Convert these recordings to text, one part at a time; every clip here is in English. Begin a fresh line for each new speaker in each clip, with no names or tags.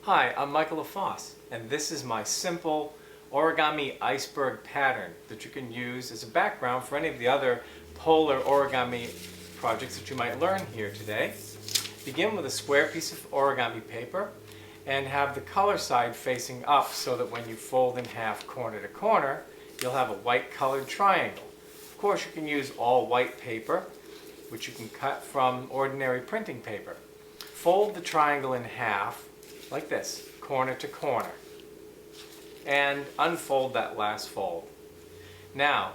Hi, I'm Michael LaFosse, and this is my simple origami iceberg pattern that you can use as a background for any of the other polar origami projects that you might learn here today. Begin with a square piece of origami paper and have the color side facing up so that when you fold in half corner to corner, you'll have a white colored triangle. Of course, you can use all white paper, which you can cut from ordinary printing paper. Fold the triangle in half like this, corner to corner, and unfold that last fold. Now,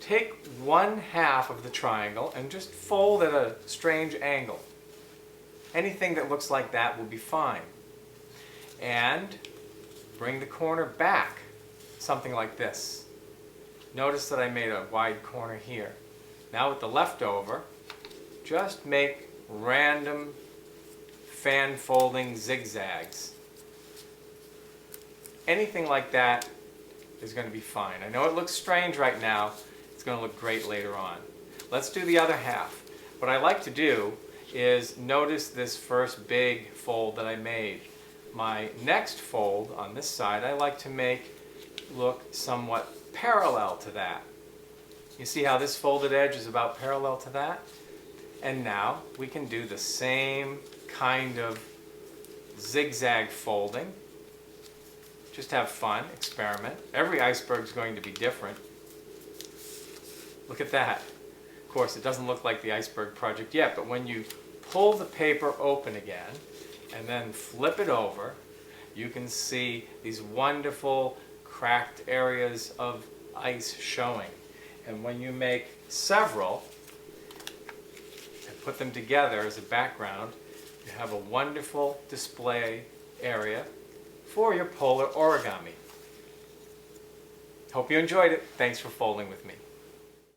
take one half of the triangle and just fold at a strange angle. Anything that looks like that will be fine. And bring the corner back, something like this. Notice that I made a wide corner here. Now with the leftover, just make random fan folding zigzags. Anything like that is going to be fine. I know it looks strange right now. It's going to look great later on. Let's do the other half. What I like to do is notice this first big fold that I made. My next fold on this side I like to make look somewhat parallel to that. You see how this folded edge is about parallel to that? And now we can do the same kind of zigzag folding. Just have fun, experiment. Every iceberg is going to be different. Look at that. Of course, it doesn't look like the iceberg project yet, but when you pull the paper open again and then flip it over, you can see these wonderful cracked areas of ice showing. And when you make several and put them together as a background, you have a wonderful display area for your polar origami. Hope you enjoyed it. Thanks for folding with me.